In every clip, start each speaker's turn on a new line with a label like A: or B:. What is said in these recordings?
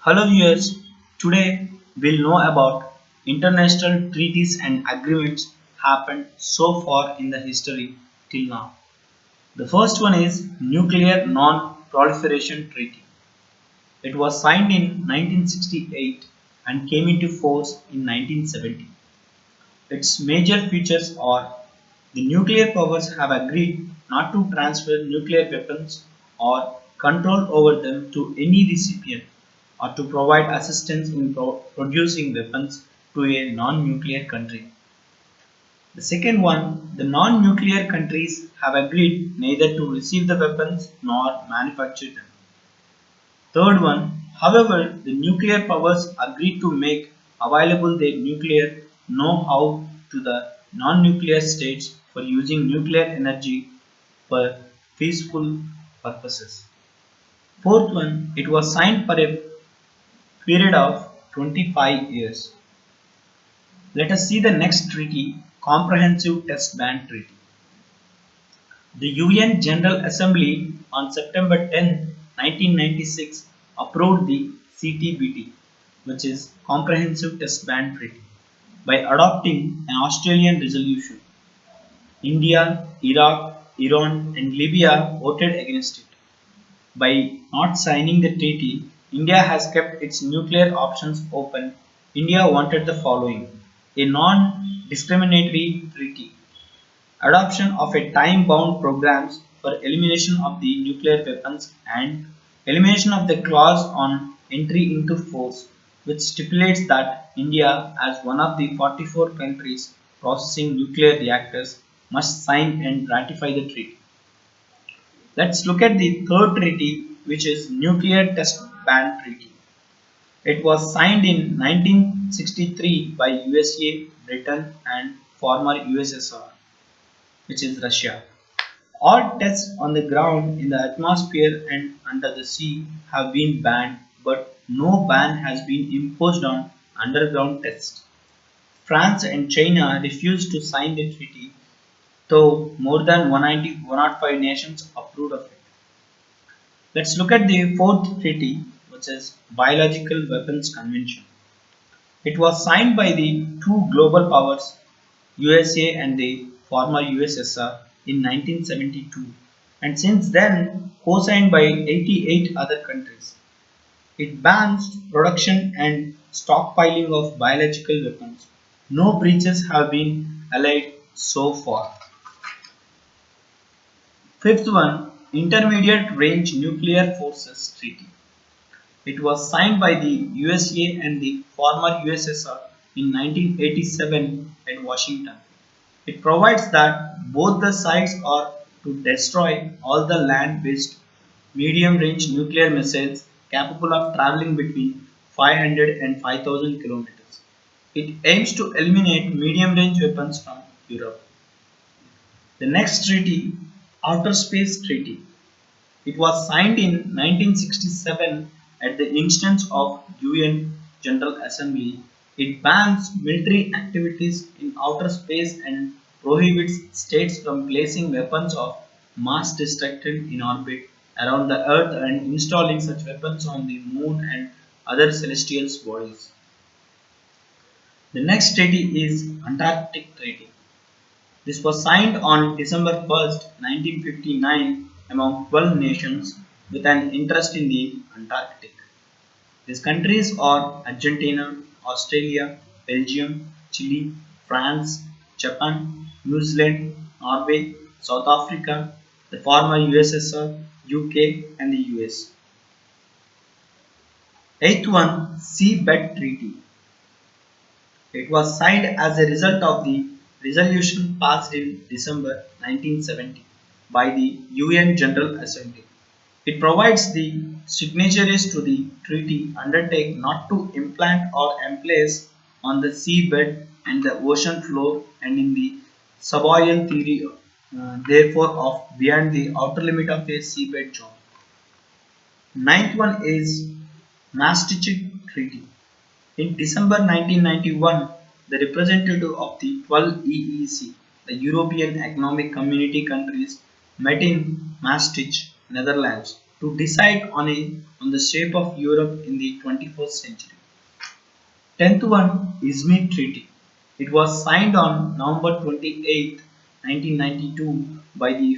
A: Hello viewers, today we'll know about international treaties and agreements happened so far in the history till now. The first one is Nuclear Non-Proliferation Treaty. It was signed in 1968 and came into force in 1970. Its major features are the nuclear powers have agreed not to transfer nuclear weapons or control over them to any recipient or to provide assistance in producing weapons to a non-nuclear country. The second one, the non-nuclear countries have agreed neither to receive the weapons nor manufacture them. Third one, however, the nuclear powers agreed to make available their nuclear know-how to the non-nuclear states for using nuclear energy for peaceful purposes. Fourth one, it was signed for a period of 25 years. Let us see the next treaty, Comprehensive Test Ban Treaty. The UN General Assembly on September 10, 1996 approved the CTBT, which is Comprehensive Test Ban Treaty, by adopting an Australian resolution. India, Iraq, Iran and Libya voted against it. By not signing the treaty, India has kept its nuclear options open. India wanted the following: a non-discriminatory treaty, adoption of a time-bound programs for elimination of the nuclear weapons, and elimination of the clause on entry into force, which stipulates that India, as one of the 44 countries processing nuclear reactors, must sign and ratify the treaty. Let's look at the third treaty, which is Nuclear Test Ban Treaty. It was signed in 1963 by USA, Britain and former USSR, which is Russia. All tests on the ground, in the atmosphere and under the sea have been banned, but no ban has been imposed on underground tests. France and China refused to sign the treaty, though more than 105 nations approved of it. Let's look at the fourth treaty, which is Biological Weapons Convention. It was signed by the two global powers, USA and the former USSR, in 1972, and since then co-signed by 88 other countries. It bans production and stockpiling of biological weapons. No breaches have been alleged so far. Fifth one, Intermediate Range Nuclear Forces Treaty. It was signed by the USA and the former USSR in 1987 at Washington. It provides that both the sides are to destroy all the land-based medium-range nuclear missiles capable of traveling between 500 and 5,000 kilometers. It aims to eliminate medium-range weapons from Europe. The next treaty, Outer Space Treaty. It was signed in 1967 at the instance of UN General Assembly. It bans military activities in outer space and prohibits states from placing weapons of mass destruction in orbit around the Earth and installing such weapons on the Moon and other celestial bodies. The next treaty is Antarctic Treaty. This was signed on December 1st, 1959 among 12 nations with an interest in the Antarctic. These countries are Argentina, Australia, Belgium, Chile, France, Japan, New Zealand, Norway, South Africa, the former USSR, UK and the US. Eighth one, Seabed Treaty. It was signed as a result of the resolution passed in December 1970 by the UN General Assembly. It provides the signatories to the treaty undertake not to implant or emplace on the seabed and the ocean floor and in the suboil theory, therefore of beyond the outer limit of a seabed zone. Ninth one is Maastricht Treaty. In December 1991, the representative of the 12 EEC, the European Economic Community countries, met in Maastricht, Netherlands, to to decide on the shape of Europe in the 21st century. 10th one is Treaty. It was signed on November 28, 1992 by the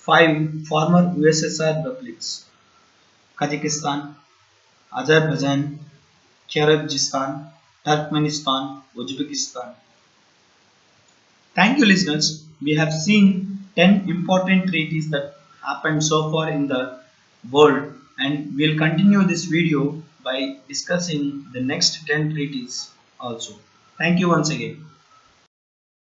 A: five former USSR republics Kazakhstan, Azerbaijan, Kyrgyzstan, Turkmenistan, Uzbekistan. Thank you, listeners. We have seen 10 important treaties that happened so far in the world, and we'll continue this video by discussing the next 10 treaties also. Thank you once again.